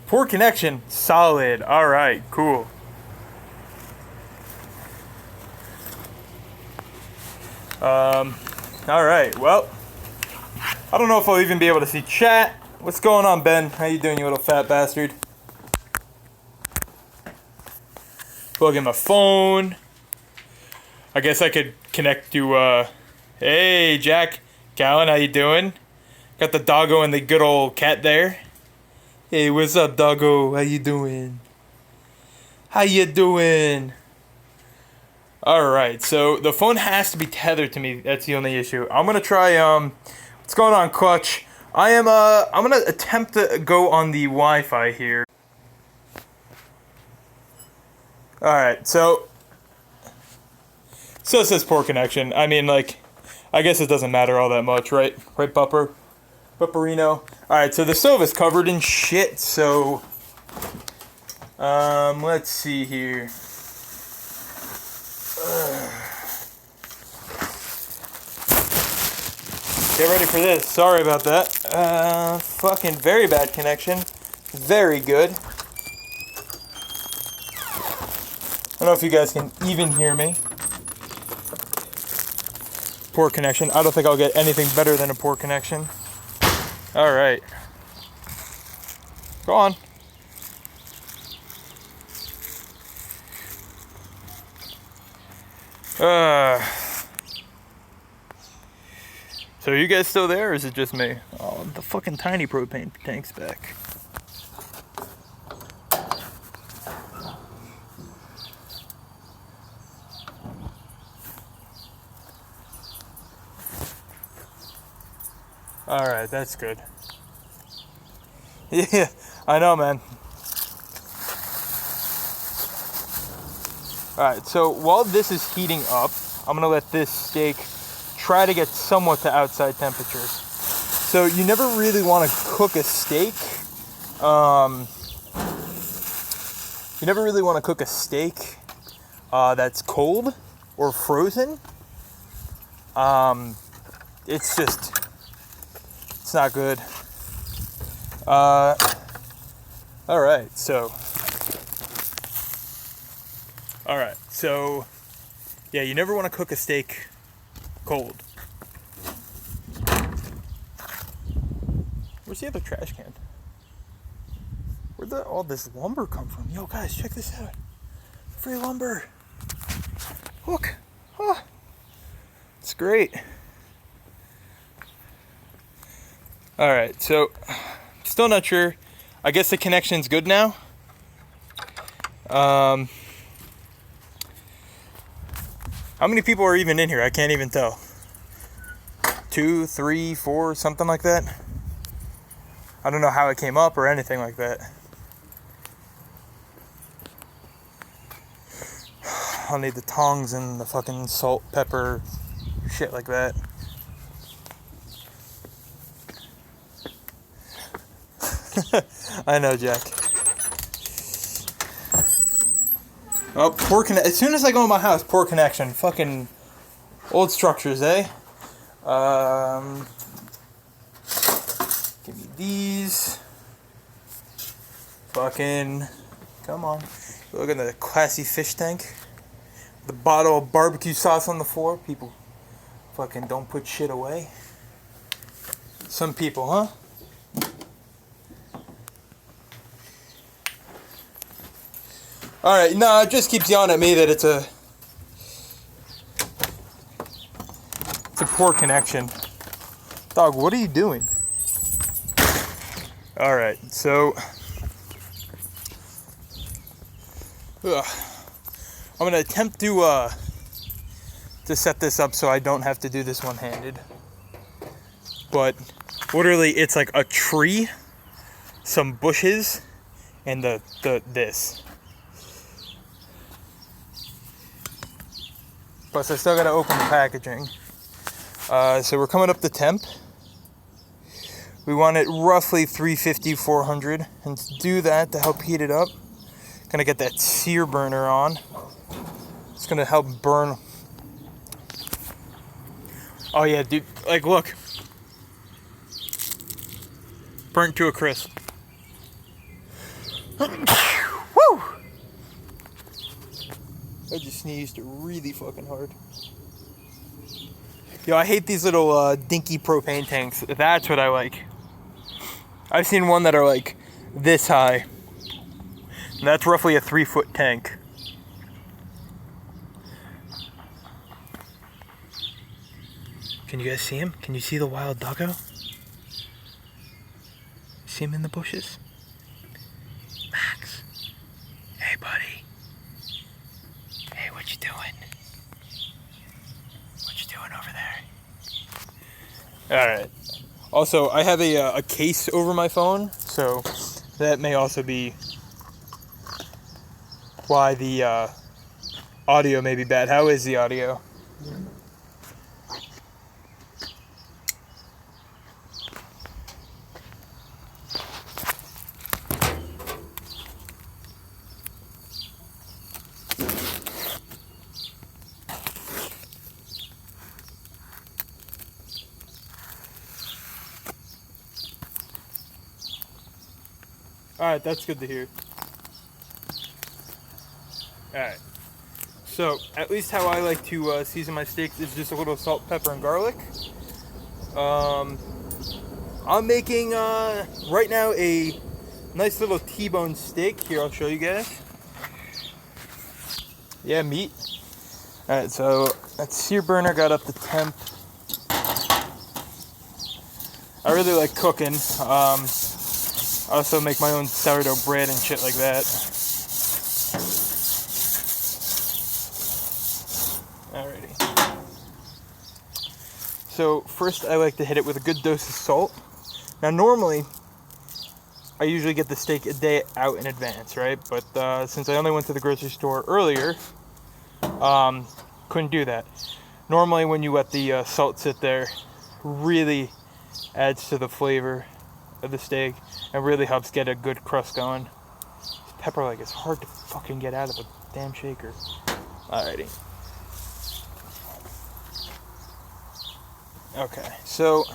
Poor connection. Solid. Alright, cool. Alright, well, I don't know if I'll even be able to see chat. What's going on, Ben? How you doing, you little fat bastard? Plug in my phone. I guess I could connect to, hey, Jack. Callan, how you doing? Got the doggo and the good old cat there. Hey, what's up, doggo? How you doing? How you doing? Alright, so the phone has to be tethered to me. That's the only issue. I'm gonna try, what's going on, Clutch? I'm gonna attempt to go on the Wi-Fi here. Alright, so it says poor connection. I mean, like, I guess it doesn't matter all that much, right? Right, Bupper? Bupperino? Alright, so the stove is covered in shit, so let's see here. Get ready for this. Sorry about that. Fucking very bad connection. Very good. I don't know if you guys can even hear me. Poor connection. I don't think I'll get anything better than a poor connection. Alright. Go on. So are you guys still there, or is it just me? Oh, the fucking tiny propane tank's back. Alright, that's good. Yeah, I know, man. Alright, so while this is heating up, I'm going to let this steak try to get somewhat to outside temperature. So you never really want to cook a steak. You never really want to cook a steak that's cold or frozen. It's not good. Alright, so yeah, you never want to cook a steak cold. Where's the other trash can? Where'd all this lumber come from? Yo, guys, check this out. Free lumber. Look. Oh, it's great. Alright, so still not sure. I guess the connection's good now. How many people are even in here? I can't even tell. 2, 3, 4, something like that. I don't know how it came up or anything like that. I'll need the tongs and the fucking salt, pepper, shit like that. I know, Jack. Oh, poor connection. As soon as I go in my house, poor connection. Fucking old structures, eh? Give me these. Fucking, come on. Look at the classy fish tank. The bottle of barbecue sauce on the floor. People fucking don't put shit away. Some people, huh? Alright, no, it just keeps yelling at me that it's a poor connection. Dog, what are you doing? Alright, so I'm gonna attempt to set this up so I don't have to do this one-handed. But literally it's like a tree, some bushes, and this. Plus I still gotta open the packaging. So we're coming up to temp. We want it roughly 350, 400. And to do that, to help heat it up, gonna get that sear burner on. It's gonna help burn. Oh yeah, dude, like look. Burnt to a crisp. Woo! I just sneezed really fucking hard. Yo, I hate these little dinky propane tanks. That's what I like. I've seen one that are like this high. And that's roughly a 3-foot tank. Can you guys see him? Can you see the wild doggo? See him in the bushes? Max. Hey, buddy. Hey, what you doing? What you doing over there? Alright. Also, I have a case over my phone, so that may also be why the audio may be bad. How is the audio? Alright, that's good to hear. Alright. So, at least how I like to season my steaks is just a little salt, pepper, and garlic. I'm making, right now, a nice little T-bone steak. Here, I'll show you guys. Yeah, meat. Alright, so that sear burner got up to temp. I really like cooking. I also make my own sourdough bread and shit like that. Alrighty. So first I like to hit it with a good dose of salt. Now normally, I usually get the steak a day out in advance, right? But since I only went to the grocery store earlier, couldn't do that. Normally when you let the salt sit there, really adds to the flavor of the steak and really helps get a good crust going. Pepper, like, it's hard to fucking get out of a damn shaker. Alrighty. Okay, so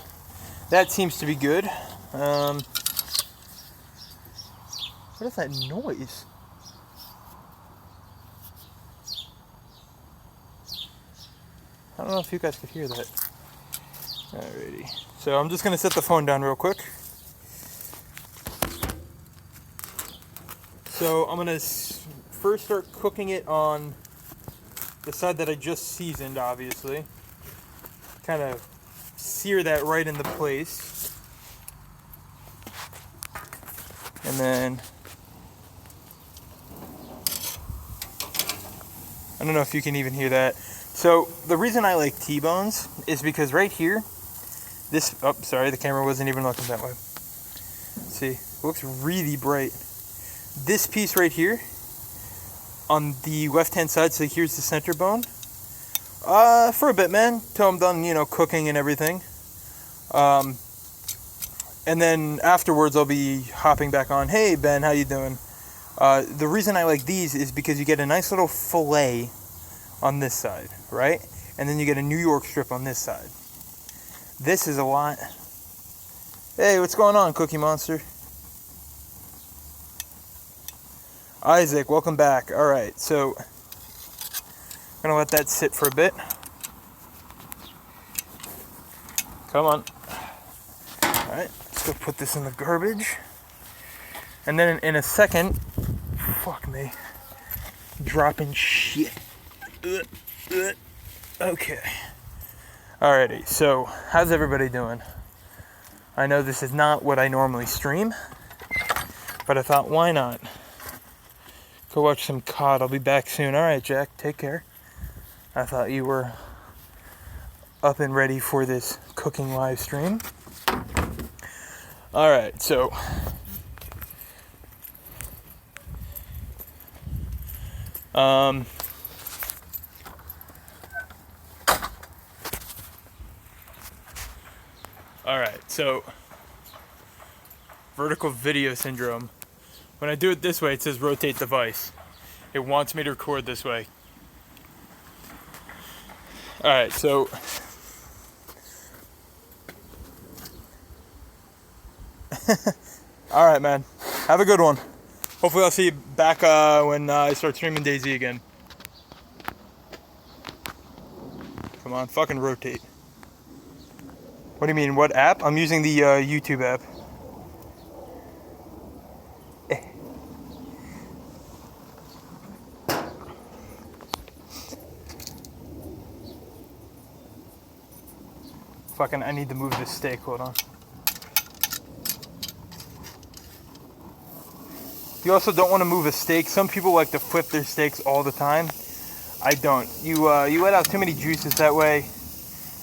that seems to be good. What is that noise? I don't know if you guys could hear that. Alrighty. So I'm just gonna set the phone down real quick. So I'm gonna first start cooking it on the side that I just seasoned, obviously. Kind of sear that right into place. And then, I don't know if you can even hear that. So the reason I like T-bones is because right here, this, oh, sorry, the camera wasn't even looking that way. Let's see, it looks really bright. This piece right here, on the left-hand side, so here's the center bone. For a bit, man, till I'm done, you know, cooking and everything. And then afterwards, I'll be hopping back on. Hey, Ben, how you doing? The reason I like these is because you get a nice little fillet on this side, right? And then you get a New York strip on this side. This is a lot. Hey, what's going on, Cookie Monster? Isaac, welcome back. All right, so I'm gonna let that sit for a bit. Come on. All right, let's go put this in the garbage. And then in a second, fuck me, dropping shit. Okay. Alrighty, so how's everybody doing? I know this is not what I normally stream, but I thought, why not? Go watch some COD. I'll be back soon. Alright, Jack, take care. I thought you were up and ready for this cooking live stream. Alright, so alright, so vertical video syndrome. When I do it this way, it says rotate device. It wants me to record this way. Alright, so alright, man. Have a good one. Hopefully I'll see you back when I start streaming DayZ again. Come on, fucking rotate. What do you mean, what app? I'm using the YouTube app. Fucking, I need to move this steak, hold on. You also don't want to move a steak. Some people like to flip their steaks all the time. I don't. You let out too many juices that way.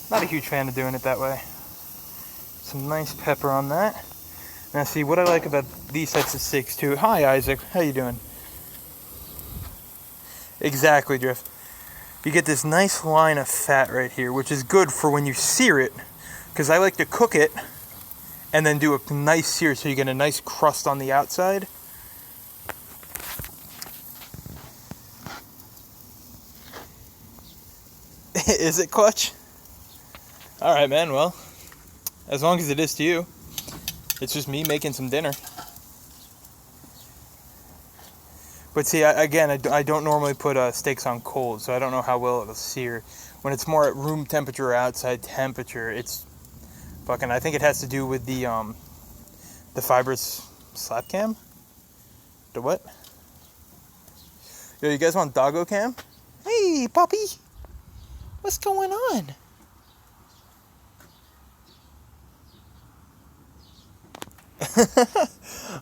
Not a huge fan of doing it that way. Some nice pepper on that. Now see, what I like about these types of steaks too. Hi Isaac, how you doing? Exactly, Drift. You get this nice line of fat right here, which is good for when you sear it, because I like to cook it and then do a nice sear so you get a nice crust on the outside. Is it clutch? Alright, man, well, as long as it is to you. It's just me making some dinner. But see, I don't normally put steaks on cold, so I don't know how well it'll sear. When it's more at room temperature or outside temperature, it's fucking, I think it has to do with the fibrous slap cam? The what? Yo, you guys want doggo cam? Hey, puppy! What's going on?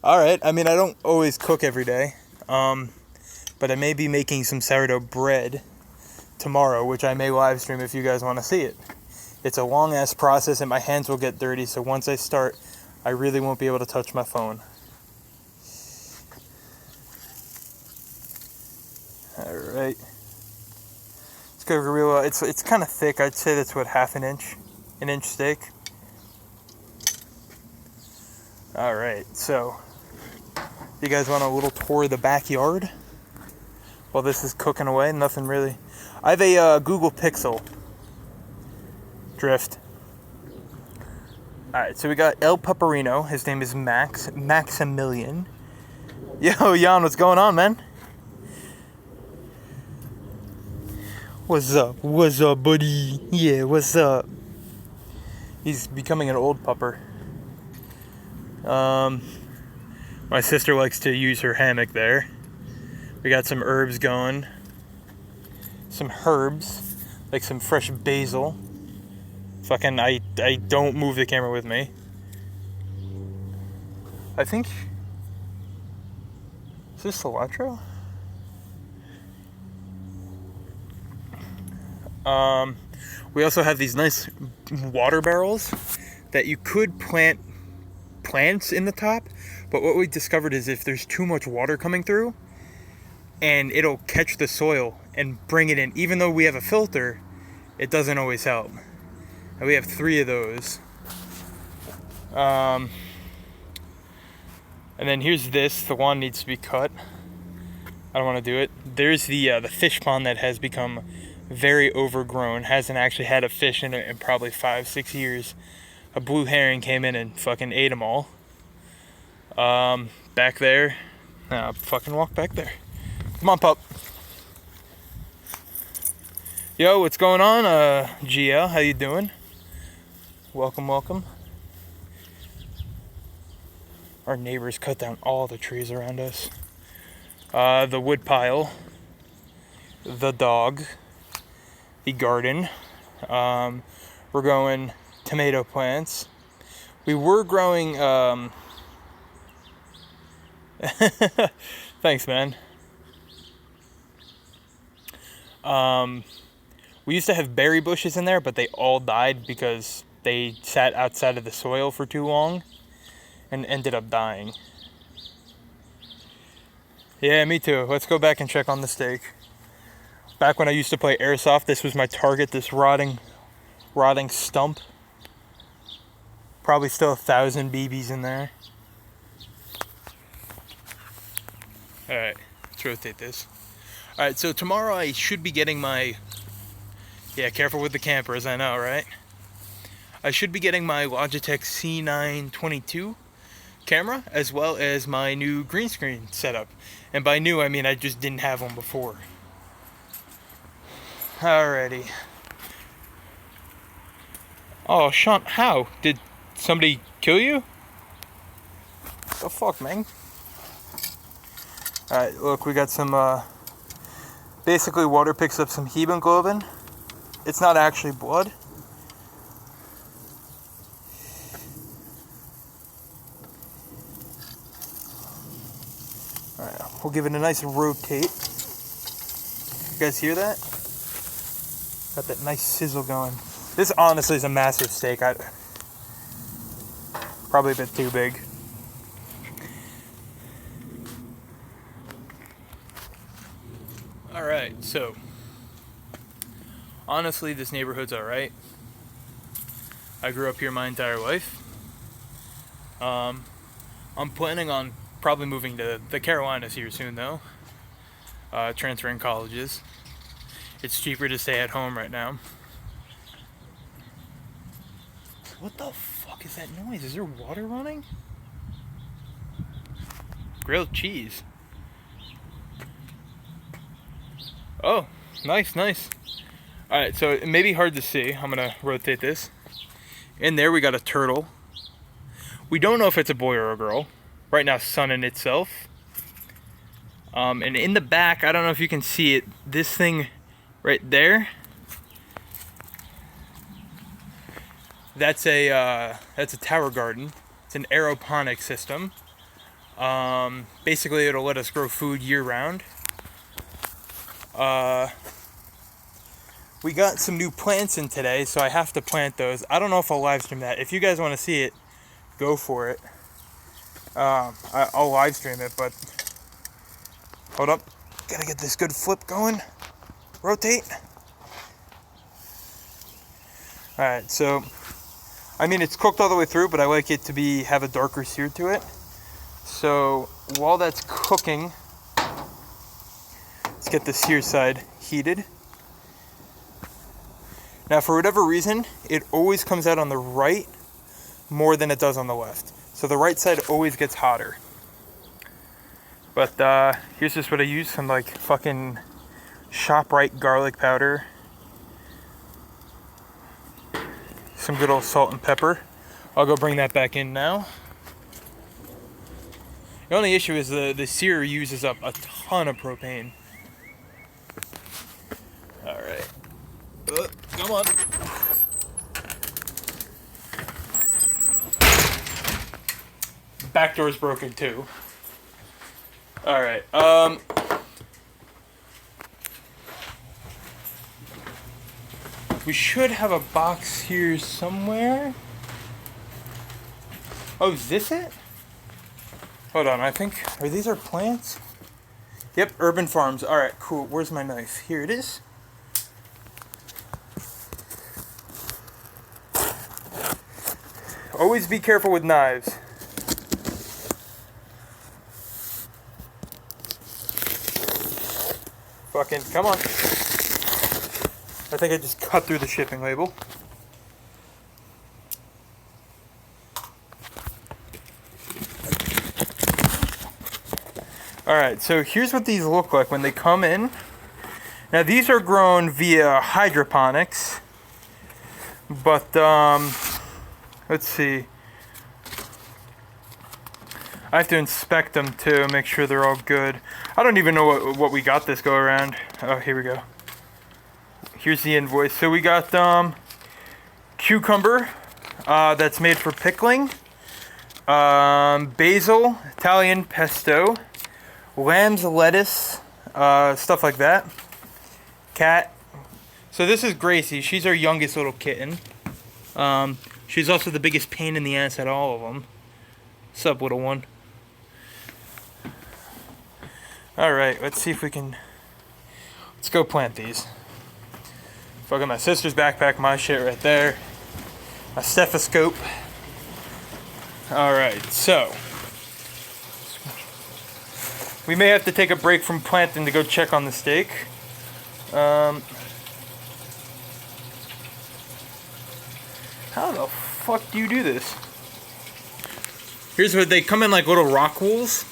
Alright, I mean, I don't always cook every day. But I may be making some sourdough bread tomorrow, which I may live stream if you guys want to see it. It's a long ass process and my hands will get dirty, so once I start, I really won't be able to touch my phone. Alright. Let's go real, it's kind of thick. I'd say that's what, half an inch steak. Alright, so you guys want a little tour of the backyard while this is cooking away? Nothing really. I have a Google Pixel. Drift. Alright, so we got El Paparino. His name is Maximilian. Yo, Jan, what's going on, man? What's up? What's up, buddy? Yeah, what's up? He's becoming an old pupper. My sister likes to use her hammock there. We got some herbs going. Some herbs, like some fresh basil. Fucking, I don't move the camera with me. I think, is this cilantro? We also have these nice water barrels that you could plant plants in the top, but what we discovered is if there's too much water coming through, and it'll catch the soil and bring it in. Even though we have a filter, it doesn't always help. And we have 3 of those. And then here's this. The lawn needs to be cut. I don't want to do it. There's the fish pond that has become very overgrown. Hasn't actually had a fish in it in probably 5-6 years. A blue herring came in and fucking ate them all. Back there. Nah, fucking walk back there. Come on, pup. Yo, what's going on, GL? How you doing? Welcome, welcome. Our neighbors cut down all the trees around us. The wood pile. The dog. The garden. We're growing tomato plants. We were growing, thanks, man. We used to have berry bushes in there, but they all died because they sat outside of the soil for too long and ended up dying. Yeah, me too. Let's go back and check on the steak. Back when I used to play airsoft, this was my target, this rotting stump. Probably still 1,000 BBs in there. Alright, let's rotate this. Alright, so tomorrow I should be getting my... Yeah, careful with the campers, I know, right? I should be getting my Logitech C922 camera as well as my new green screen setup. And by new, I mean I just didn't have one before. Alrighty. Oh, Sean, how? Did somebody kill you? What the fuck, man? Alright, look, we got some, basically water picks up some hemoglobin. It's not actually blood. Alright, we'll give it a nice rotate. You guys hear that? Got that nice sizzle going. This honestly is a massive steak. Probably a bit too big. Alright, so honestly this neighborhood's alright. I grew up here my entire life. I'm planning on probably moving to the Carolinas here soon though. Transferring colleges. It's cheaper to stay at home right now. What the fuck is that noise? Is there water running? Grilled cheese. Oh, nice, nice. Alright, so it may be hard to see. I'm gonna rotate this. In there we got a turtle. We don't know if it's a boy or a girl. Right now, sunning itself. And in the back, I don't know if you can see it, this thing right there. That's a tower garden. It's an aeroponic system. Basically, it'll let us grow food year round. We got some new plants in today, so I have to plant those. I don't know if I'll live stream that. If you guys want to see it, go for it. I'll live stream it, but hold up. Gotta get this good flip going. Rotate. Alright, so I mean it's cooked all the way through, but I like it to have a darker sear to it. So while that's cooking, let's get the sear side heated. Now for whatever reason, it always comes out on the right more than it does on the left. So the right side always gets hotter. But here's just what I use, some like fucking ShopRite garlic powder. Some good old salt and pepper. I'll go bring that back in now. The only issue is the sear uses up a ton of propane. Alright. Come on. Back door's broken too. Alright, we should have a box here somewhere. Oh, is this it? Hold on, I think, are these our plants? Yep, Urban Farms. Alright, cool. Where's my knife? Here it is. Always be careful with knives. Fucking, come on. I think I just cut through the shipping label. Alright, so here's what these look like when they come in. Now these are grown via hydroponics. But, let's see. I have to inspect them too, make sure they're all good. I don't even know what we got this go around. Oh, here we go. Here's the invoice. So we got cucumber that's made for pickling, basil, Italian pesto, lamb's lettuce, stuff like that. Cat. So this is Gracie. She's our youngest little kitten. She's also the biggest pain in the ass at all of them. Sup, little one? Alright, let's see if we can... Let's go plant these. Fucking my sister's backpack, my shit right there. My stethoscope. Alright, so... We may have to take a break from planting to go check on the steak. How the fuck do you do this? Here's what they come in, like little rock wools.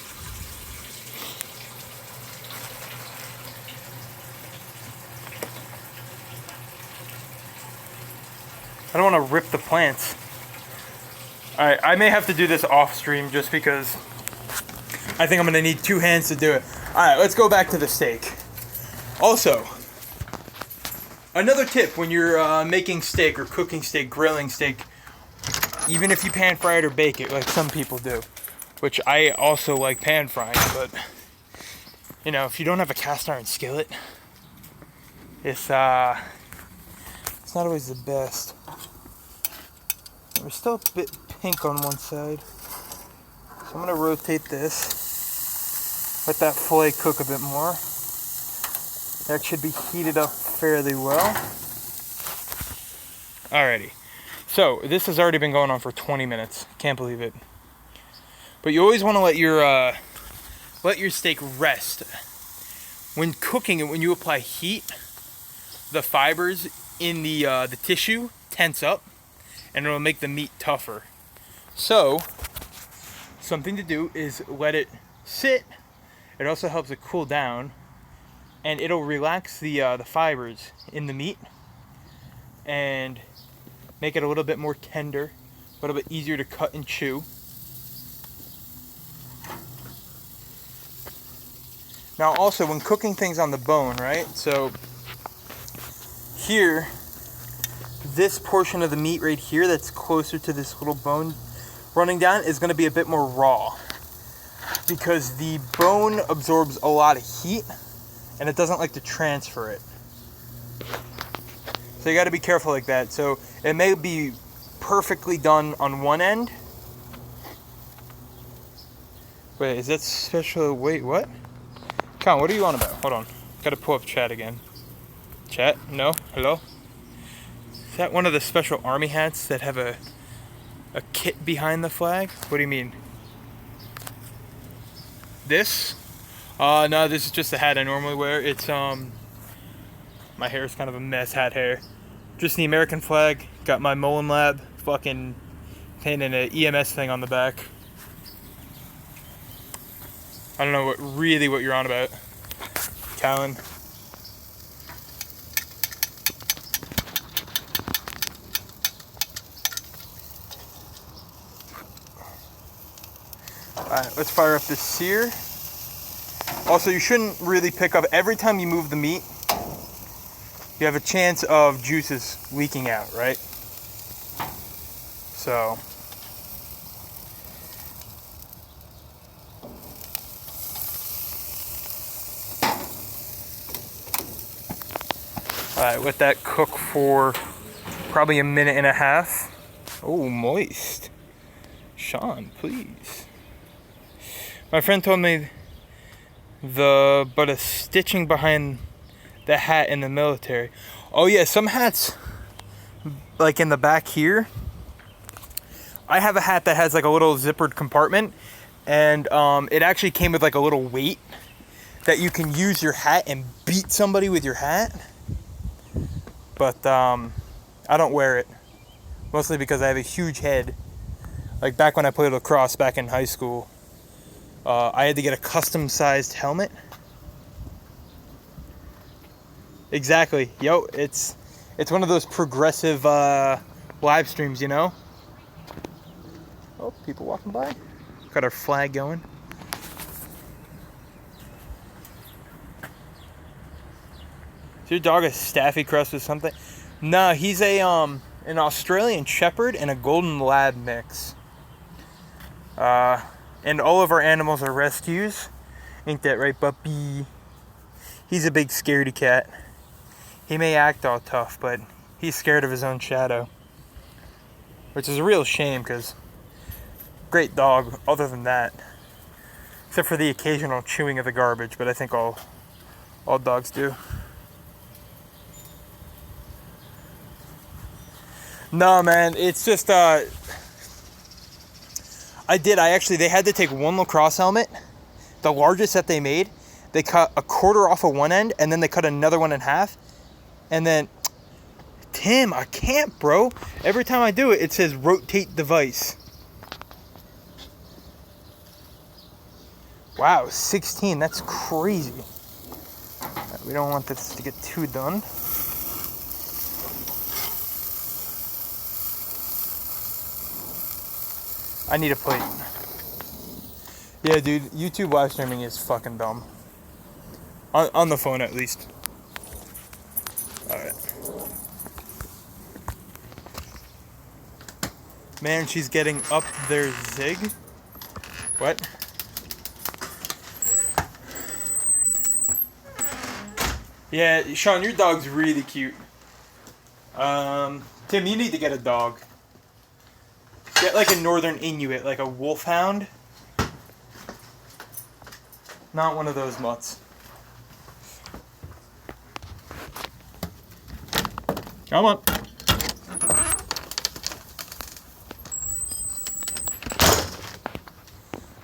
I don't want to rip the plants. Alright, I may have to do this off stream just because I think I'm going to need 2 hands to do it. Alright, let's go back to the steak. Also, another tip when you're making steak or cooking steak, grilling steak, even if you pan fry it or bake it like some people do, which I also like pan frying, but you know, if you don't have a cast iron skillet, it's not always the best. We're still a bit pink on one side, so I'm going to rotate this, let that fillet cook a bit more. That should be heated up fairly well. Alrighty, so this has already been going on for 20 minutes, can't believe it. But you always want to let your steak rest. When cooking it, when you apply heat, the fibers in the tissue tense up, and it'll make the meat tougher. So, something to do is let it sit. It also helps it cool down, and it'll relax the fibers in the meat and make it a little bit more tender, a little bit easier to cut and chew. Now also, when cooking things on the bone, right? So here, this portion of the meat right here that's closer to this little bone running down is going to be a bit more raw because the bone absorbs a lot of heat and it doesn't like to transfer it. So you got to be careful like that. So it may be perfectly done on one end. Wait, is that special? Wait, what? Con, what are you on about? Hold on. Got to pull up chat again. Chat? No? Hello? Is that one of the special army hats that have a kit behind the flag? What do you mean? This? No, this is just the hat I normally wear. It's, my hair is kind of a mess, hat hair. Just the American flag. Got my Mullen Lab fucking pin and an EMS thing on the back. I don't know what you're on about, Callan. Alright, let's fire up this sear. Also, you shouldn't really pick up, every time you move the meat, you have a chance of juices leaking out, right? So, alright, let that cook for probably a minute and a half. Oh, moist. Sean, please. My friend told me but a stitching behind the hat in the military. Oh yeah, some hats, like in the back here, I have a hat that has like a little zippered compartment, and it actually came with like a little weight that you can use your hat and beat somebody with your hat. But I don't wear it, mostly because I have a huge head. Like back when I played lacrosse back in high school, I had to get a custom-sized helmet. Exactly. Yo, it's one of those progressive live streams, you know? Oh, people walking by. Got our flag going. Is your dog a Staffy Crust or something? No, he's an Australian Shepherd and a Golden Lab mix. And all of our animals are rescues. Ain't that right, puppy? He's a big scaredy cat. He may act all tough, but he's scared of his own shadow. Which is a real shame, because great dog, other than that. Except for the occasional chewing of the garbage, but I think all dogs do. No, man, it's just, they had to take one lacrosse helmet, the largest that they made. They cut a quarter off of one end, and then they cut another one in half. And then, Tim, I can't, bro. Every time I do it, it says rotate device. Wow, 16. That's crazy. We don't want this to get too done. I need a plate. Yeah, dude, YouTube live streaming is fucking dumb. On the phone, at least. Alright. Man, she's getting up their zig. What? Yeah, Sean, your dog's really cute. Tim, you need to get a dog. Get like a northern Inuit, like a wolfhound. Not one of those mutts. Come on.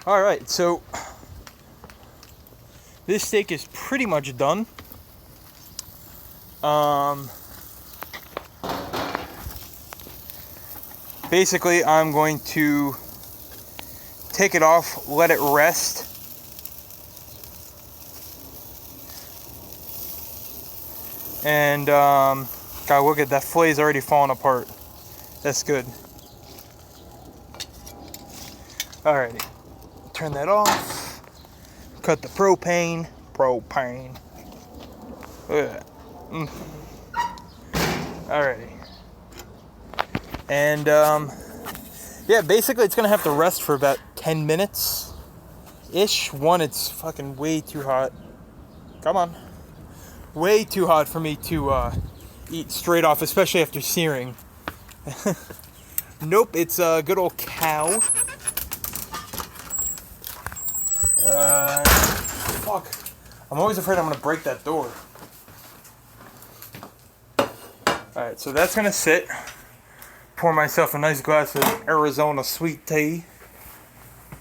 Alright, so this steak is pretty much done. Basically, I'm going to take it off, let it rest. And, God, look at that flay's already falling apart. That's good. Alrighty. Turn that off. Cut the propane. Look at that. Alrighty. And, yeah, basically it's gonna have to rest for about 10 minutes-ish. One, it's fucking way too hot. Come on. Way too hot for me to, eat straight off, especially after searing. Nope, it's a good old cow. Fuck. I'm always afraid I'm gonna break that door. Alright, so that's gonna sit. Pour myself a nice glass of Arizona sweet tea.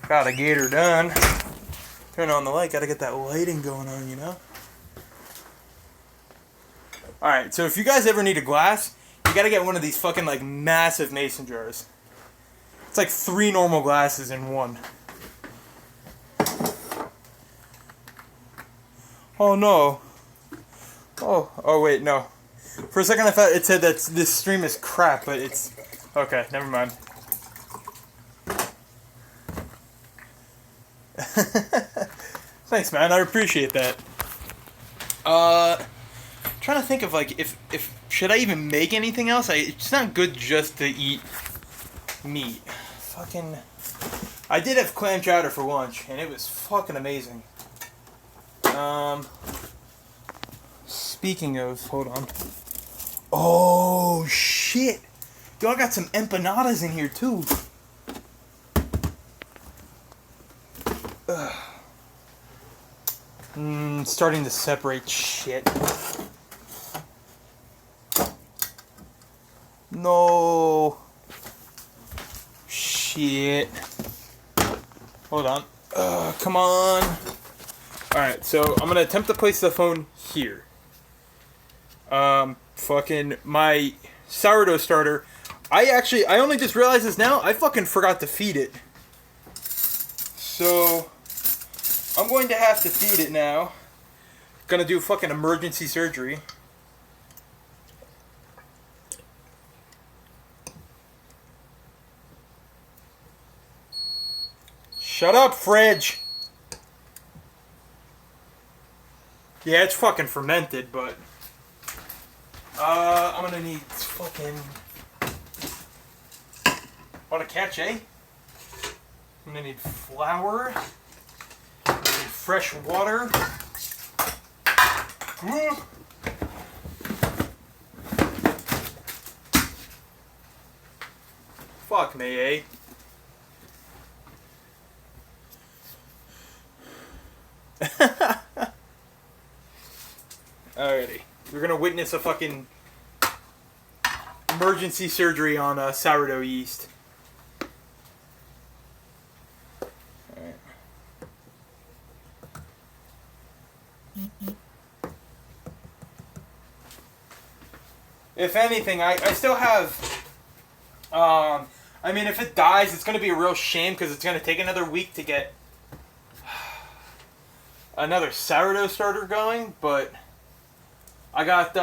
Gotta get her done. Turn on the light, gotta get that lighting going on, you know? Alright, so if you guys ever need a glass, you gotta get one of these fucking, like, massive mason jars. It's like 3 normal glasses in one. Oh no. Oh wait, no. For a second I thought it said that this stream is crap, but it's... Okay, never mind. Thanks, man, I appreciate that. Trying to think of, like, if should I even make anything else? It's not good just to eat meat. Fucking... I did have clam chowder for lunch, and it was fucking amazing. Speaking of, hold on. Oh, shit. Y'all got some empanadas in here, too. Starting to separate shit. No. Shit. Hold on. Come on. Alright, so I'm gonna attempt to place the phone here. Fucking my sourdough starter. I only just realized this now. I fucking forgot to feed it. So, I'm going to have to feed it now. Gonna do fucking emergency surgery. Shut up, fridge! Yeah, it's fucking fermented, but... I'm gonna need fucking... What a catch, eh? I'm gonna need flour. I'm gonna need fresh water. Fuck me, eh? Alrighty. We're gonna witness a fucking emergency surgery on sourdough yeast. Alright. If anything, I still have... I mean, if it dies, it's gonna be a real shame because it's gonna take another week to get... another sourdough starter going, but I got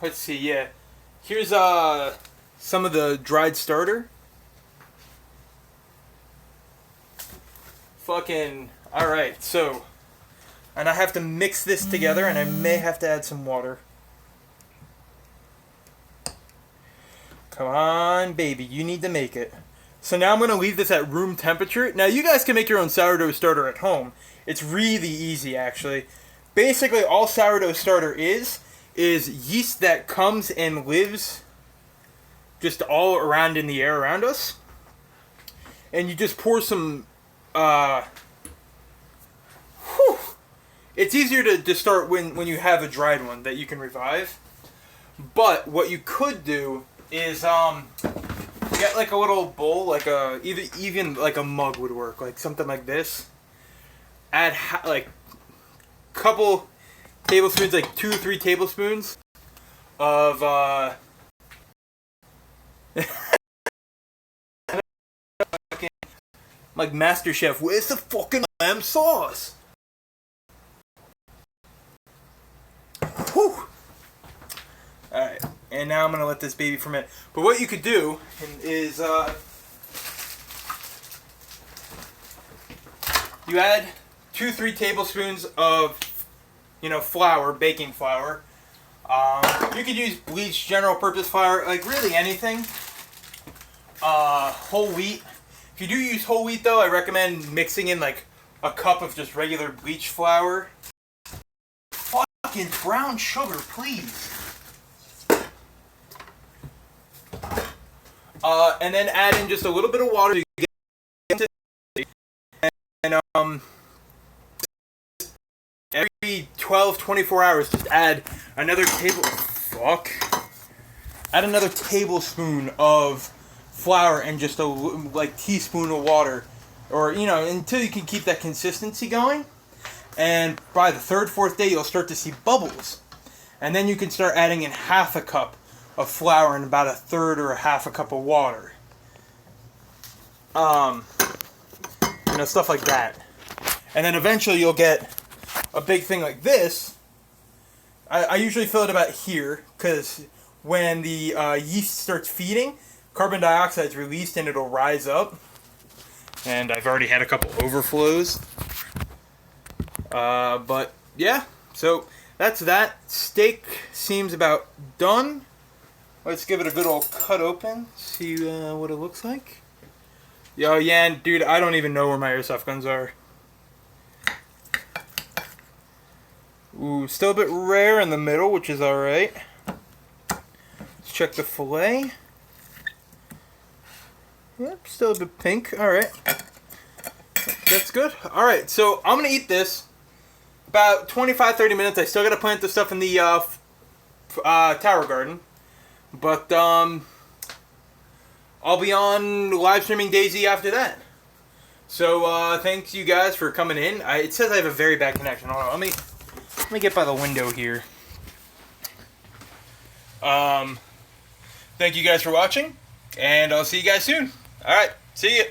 let's see, yeah. Here's some of the dried starter. Fucking alright, so and I have to mix this together and I may have to add some water. Come on, baby, you need to make it. So now I'm going to leave this at room temperature. Now you guys can make your own sourdough starter at home. It's really easy, actually. Basically, all sourdough starter is yeast that comes and lives just all around in the air around us. And you just pour some... It's easier to start when you have a dried one that you can revive. But what you could do is get like a little bowl, like even like a mug would work, like something like this. Add like couple tablespoons, like 2 or 3 tablespoons of like Master Chef. Where's the fucking lamb sauce? Whew. Alright, and now I'm going to let this baby ferment. But what you could do is you add 2-3 tablespoons of, flour, baking flour. You could use bleached general purpose flour, like really anything. Whole wheat. If you do use whole wheat though, I recommend mixing in like a cup of just regular bleached flour. Fucking brown sugar, please. And then add in just a little bit of water to get and every 12-24 hours just add another tablespoon of flour and just a teaspoon of water, or until you can keep that consistency going. And by the 3rd, 4th day you'll start to see bubbles, and then you can start adding in half a cup of flour and about 1/3 or half a cup of water. Stuff like that. And then eventually you'll get a big thing like this. I usually fill it about here, because when the yeast starts feeding, carbon dioxide is released and it'll rise up. And I've already had a couple overflows. But yeah, so that's that. Steak seems about done. Let's give it a good old cut open, see what it looks like. Yo, Yan, dude, I don't even know where my airsoft guns are. Ooh, still a bit rare in the middle, which is alright. Let's check the fillet. Yep, still a bit pink. Alright. That's good. Alright, so I'm going to eat this. About 25-30 minutes. I still got to plant the stuff in the tower garden. But, I'll be on live streaming DayZ after that. So, thanks you guys for coming in. It says I have a very bad connection. Hold on, let me get by the window here. Thank you guys for watching, and I'll see you guys soon. Alright, see ya.